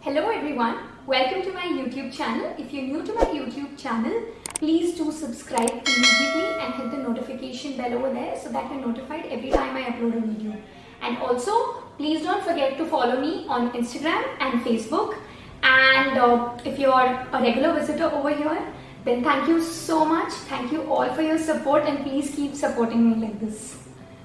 Hello everyone, welcome to my YouTube channel. If you're new to my YouTube channel, please do subscribe immediately and hit the notification bell over there so that you're notified every time I upload a video. And also, please don't forget to follow me on Instagram and Facebook. And if you're a regular visitor over here, then thank you so much. Thank you all for your support and please keep supporting me like this.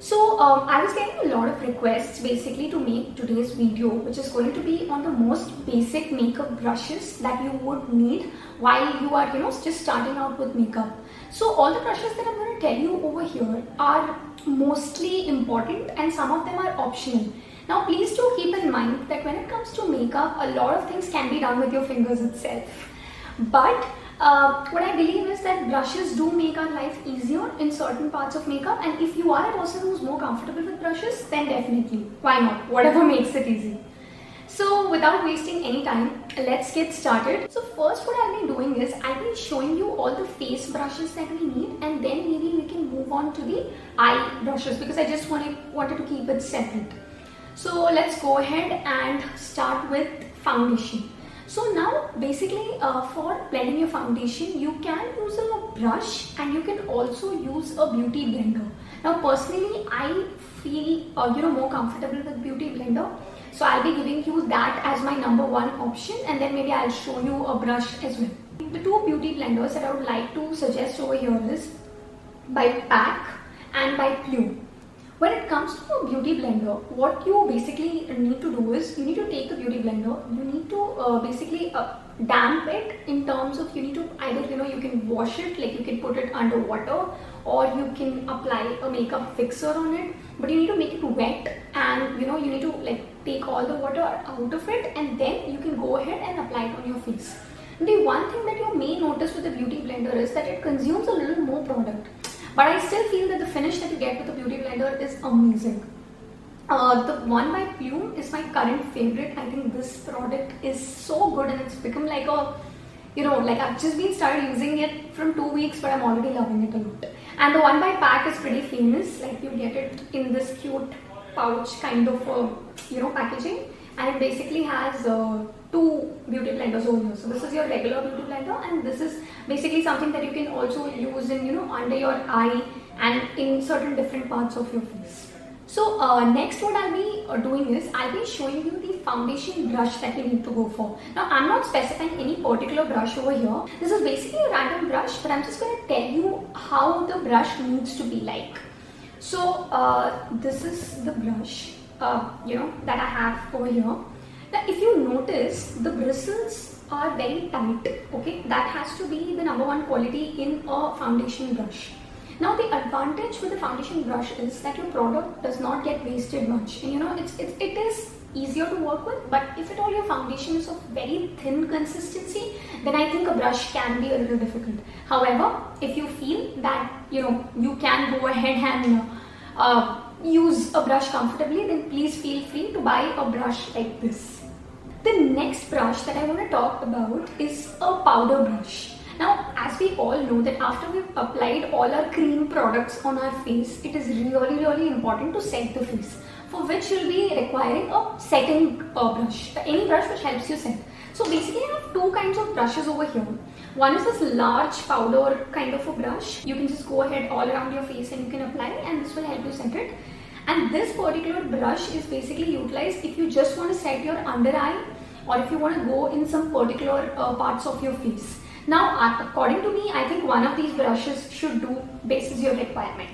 So I was getting a lot of requests basically to make today's video, which is going to be on the most basic makeup brushes that you would need while you are just starting out with makeup. So all the brushes that I'm going to tell you over here are mostly important and some of them are optional. Now please do keep in mind that when it comes to makeup, a lot of things can be done with your fingers itself. But what I believe is that brushes do make our life easier in certain parts of makeup, and if you are a person who's more comfortable with brushes, then definitely, why not? Whatever makes it easy. So without wasting any time, let's get started. So first what I'll be doing is, I'll be showing you all the face brushes that we need, and then maybe we can move on to the eye brushes because I just wanted to keep it separate. So let's go ahead and start with foundation. So now basically for blending your foundation, you can use a brush and you can also use a beauty blender. Now personally, I feel more comfortable with beauty blender. So I'll be giving you that as my number one option, and then maybe I'll show you a brush as well. The two beauty blenders that I would like to suggest over here is by PAC and by Plume. When it comes to a beauty blender, what you basically need to do is, you need to take a beauty blender, you need to basically damp it in terms of, you need to either, you can wash it, like you can put it under water, or you can apply a makeup fixer on it, but you need to make it wet, and you need to take all the water out of it, and then you can go ahead and apply it on your face. The one thing that you may notice with the beauty blender is that it consumes a little more product. But I still feel that the finish that you get with the beauty blender is amazing. The one by Plume is my current favorite. I think this product is so good and it's become like a, I've just been started using it from 2 weeks, but I'm already loving it a lot. And the one by PAC is pretty famous. Like you get it in this cute pouch kind of, packaging. And it basically has two beauty blenders over here. So this is your regular beauty blender, and this is basically something that you can also use in under your eye and in certain different parts of your face. So next what I'll be doing is, I'll be showing you the foundation brush that we need to go for. Now I'm not specifying any particular brush over here. This is basically a random brush, but I'm just going to tell you how the brush needs to be like. So this is the brush that I have over here. Now if you notice, the bristles are very tight, okay? That has to be the number one quality in a foundation brush. Now the advantage with the foundation brush is that your product does not get wasted much, and it is easier to work with. But if at all your foundation is of very thin consistency, then I think a brush can be a little difficult. However, if you feel that you can go ahead and use a brush comfortably, then please feel free to buy a brush like this. The next brush that I want to talk about is a powder brush. Now, as we all know that after we've applied all our cream products on our face, it is really important to set the face, for which you'll be requiring a setting brush, any brush which helps you set. So basically I have two kinds of brushes over here. One is this large powder kind of a brush. You can just go ahead all around your face and you can apply, and this will help you set it. And this particular brush is basically utilized if you just want to set your under eye, or if you want to go in some particular parts of your face. Now, according to me, I think one of these brushes should do basis your requirement.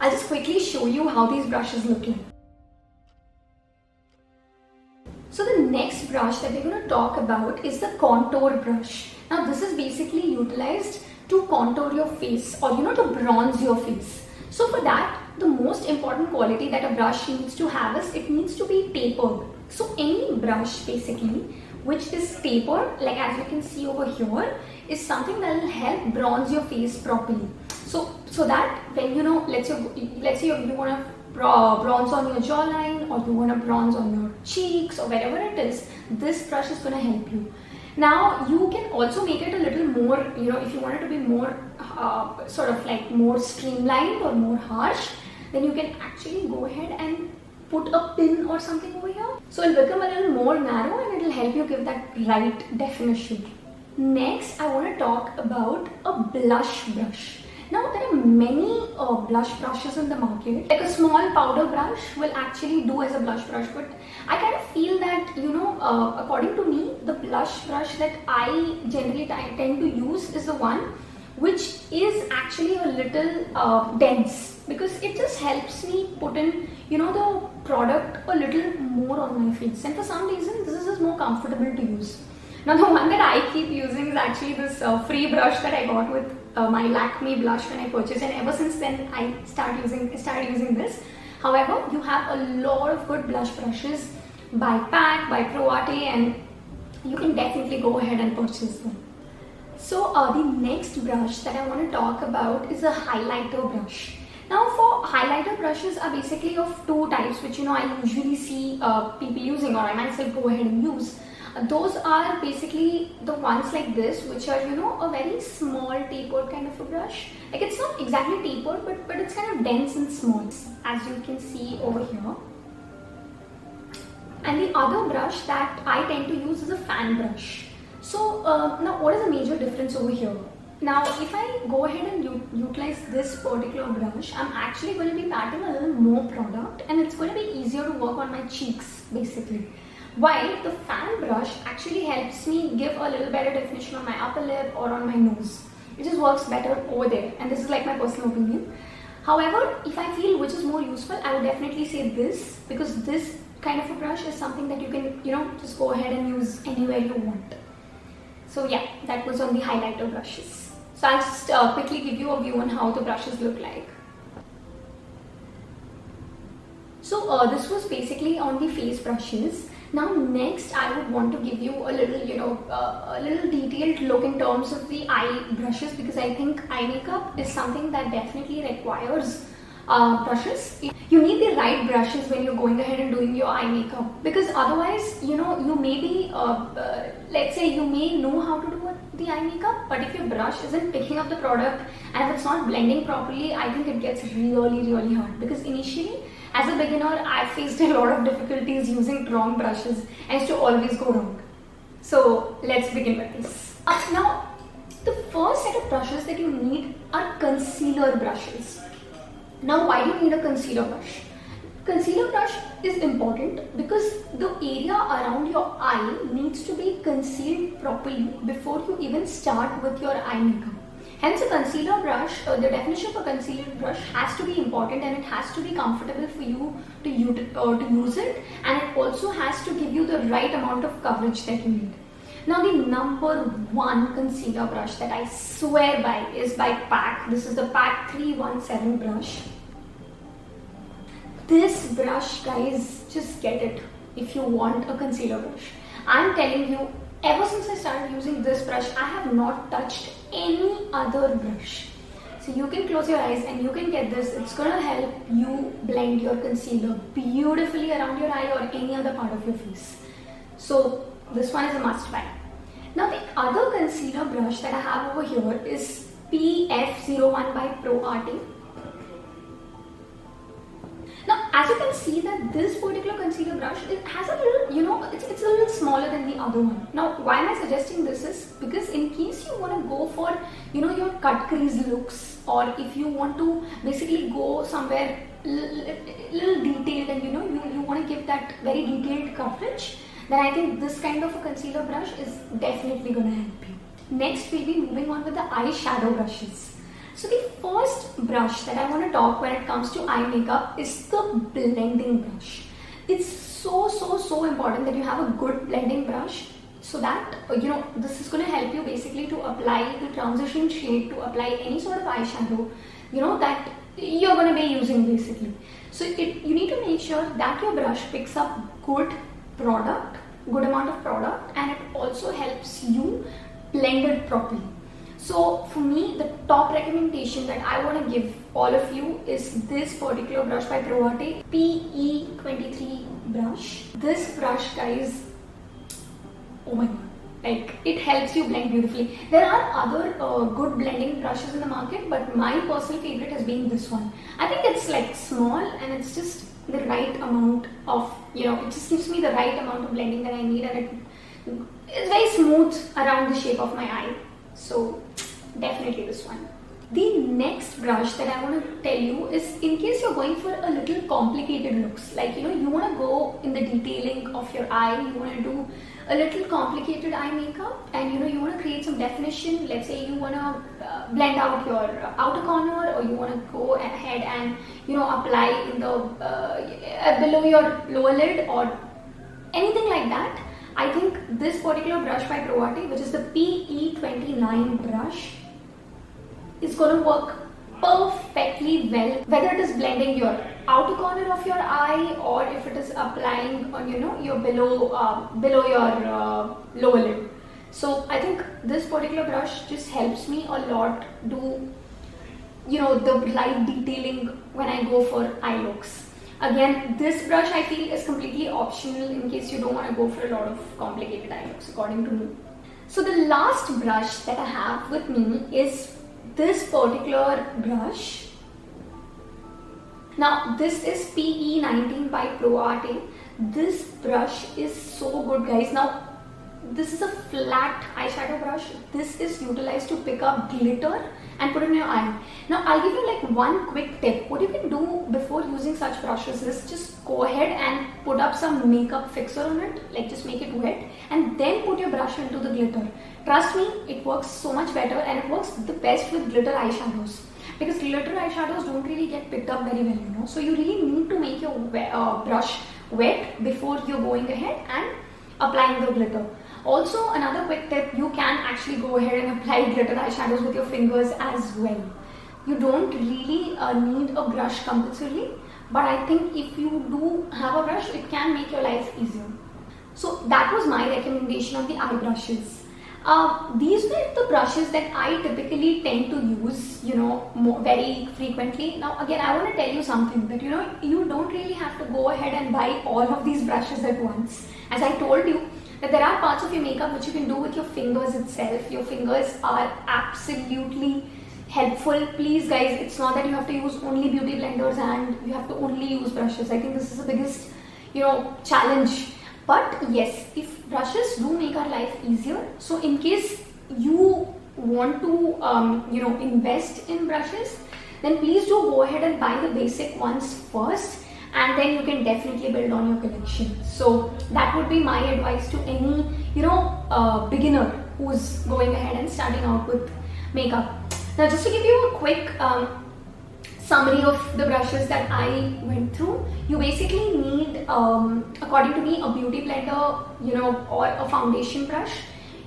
I'll just quickly show you how these brushes look like. So the next brush that we're going to talk about is the contour brush. Now this is basically utilized to contour your face, or to bronze your face. So for that, the most important quality that a brush needs to have is, it needs to be tapered. So any brush basically which is tapered, like as you can see over here, is something that will help bronze your face properly. So that when let's say you want to bronze on your jawline, or you want to bronze on your cheeks, or wherever it is, this brush is going to help you. Now you can also make it a little more, if you want it to be more sort of like more streamlined or more harsh, then you can actually go ahead and put a pin or something over here. So it'll become a little more narrow and it'll help you give that right definition. Next, I want to talk about a blush brush. Now there are many blush brushes in the market. Like a small powder brush will actually do as a blush brush, but I kind of feel that, according to me, the blush brush that I generally tend to use is the one which is actually a little dense, because it just helps me put in, the product a little more on my face, and for some reason this is just more comfortable to use. Now the one that I keep using is actually this free brush that I got with my Lakme blush when I purchased, and ever since then I started using this. However, you have a lot of good blush brushes by PAC, by Pro Arte, and you can definitely go ahead and purchase them. So the next brush that I want to talk about is a highlighter brush. Now for highlighter brushes are basically of two types, which I usually see people using, or I myself go ahead and use. Those are basically the ones like this, which are a very small tapered kind of a brush. Like, it's not exactly tapered, but it's kind of dense and small, as you can see over here. And the other brush that I tend to use is a fan brush. So now what is the major difference over here? Now if I go ahead and utilize this particular brush, I'm actually going to be patting a little more product, and it's going to be easier to work on my cheeks basically. While the fan brush actually helps me give a little better definition on my upper lip or on my nose. It just works better over there, and this is like my personal opinion. However, if I feel which is more useful, I would definitely say this, because this kind of a brush is something that you can, just go ahead and use anywhere you want. So yeah, that was on the highlighter brushes. So I'll just quickly give you a view on how the brushes look like. So this was basically on the face brushes. Now next I would want to give you a little, a little detailed look in terms of the eye brushes, because I think eye makeup is something that definitely requires brushes. You need the right brushes when you're going ahead and doing your eye makeup, because otherwise, you may be, let's say you may know how to do the eye makeup, but if your brush isn't picking up the product and if it's not blending properly, I think it gets really hard. Because initially, as a beginner, I faced a lot of difficulties using wrong brushes. I used to always go wrong. So let's begin with this. Now, the first set of brushes that you need are concealer brushes. Now, why do you need a concealer brush? Concealer brush is important because the area around your eye needs to be concealed properly before you even start with your eye makeup. Hence, a concealer brush, the definition for concealer brush has to be important, and it has to be comfortable for you to use it, and it also has to give you the right amount of coverage that you need. Now, the number one concealer brush that I swear by is by PAC. This is the PAC 317 brush. This brush, guys, just get it if you want a concealer brush. I'm telling you, ever since I started using this brush, I have not touched any other brush. So you can close your eyes and you can get this. It's going to help you blend your concealer beautifully around your eye or any other part of your face. So this one is a must buy. Now the other concealer brush that I have over here is PF01 by Pro Arte. Now, as you can see that this particular concealer brush, it has a little, it's a little smaller than the other one. Now, why am I suggesting this is because in case you want to go for, your cut crease looks, or if you want to basically go somewhere little detailed and, you want to give that very detailed coverage, then I think this kind of a concealer brush is definitely going to help you. Next, we'll be moving on with the eyeshadow brushes. So the first brush that I want to talk when it comes to eye makeup is the blending brush. It's so important that you have a good blending brush, so that this is going to help you basically to apply the transition shade, to apply any sort of eyeshadow that you're going to be using basically. So you need to make sure that your brush picks up good amount of product, and it also helps you blend it properly. So for me, the top recommendation that I want to give all of you is this particular brush by Pro Arte, PE23 brush. This brush, guys, oh my god, like, it helps you blend beautifully. There are other good blending brushes in the market, but my personal favorite has been this one. I think it's like small and it's just the right amount of, it just gives me the right amount of blending that I need, and it's very smooth around the shape of my eye. So definitely this one. The next brush that I want to tell you is, in case you're going for a little complicated looks, like you want to go in the detailing of your eye, you want to do a little complicated eye makeup, and you want to create some definition. Let's say you want to blend out your outer corner, or you want to go ahead and apply in the below your lower lid or anything like that. I think this particular brush by Pro Arte, which is the PE29 brush, is going to work perfectly well, whether it is blending your outer corner of your eye, or if it is applying on your below your lower lid. So I think this particular brush just helps me a lot do the light detailing when I go for eye looks. Again, this brush I feel is completely optional in case you don't want to go for a lot of complicated eye looks, according to me. So the last brush that I have with me is this particular brush. Now this is PE19 by Pro Arte. This brush is so good, guys. Now this is a flat eyeshadow brush. This is utilized to pick up glitter and put in your eye. Now I'll give you like one quick tip. What you can do before using such brushes is just go ahead and put up some makeup fixer on it, like just make it wet, and then put your brush into the glitter. Trust me, it works so much better, and it works the best with glitter eyeshadows, because glitter eyeshadows don't really get picked up very well, so you really need to make your brush wet before you're going ahead and applying the glitter. Also, another quick tip, you can actually go ahead and apply glitter eyeshadows with your fingers as well. You don't really need a brush compulsorily, but I think if you do have a brush, it can make your life easier. So that was my recommendation on the eye brushes. These were the brushes that I typically tend to use, very frequently. Now again, I want to tell you something, that you don't really have to go ahead and buy all of these brushes at once. As I told you, that there are parts of your makeup which you can do with your fingers itself. Your fingers are absolutely helpful. Please guys, it's not that you have to use only beauty blenders and you have to only use brushes. I think this is the biggest challenge. But yes, if brushes do make our life easier, so in case you want to invest in brushes, then please do go ahead and buy the basic ones first, and then you can definitely build on your collection. So that would be my advice to any beginner who's going ahead and starting out with makeup. Now just to give you a quick summary of the brushes that I went through, you basically need, according to me, a beauty blender, or a foundation brush.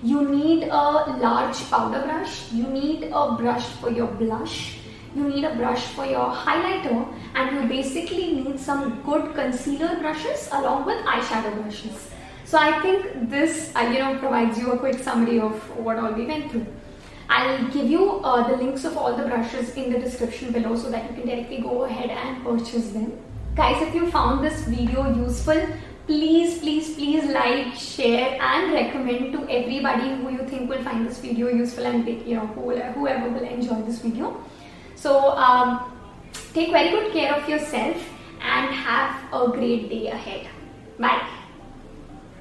You need a large powder brush. You need a brush for your blush. You need a brush for your highlighter, and you basically need some good concealer brushes along with eyeshadow brushes. So I think this, provides you a quick summary of what all we went through. I'll give you the links of all the brushes in the description below, so that you can directly go ahead and purchase them. Guys, if you found this video useful, please like, share and recommend to everybody who you think will find this video useful, and whoever will enjoy this video. So take very good care of yourself and have a great day ahead. Bye.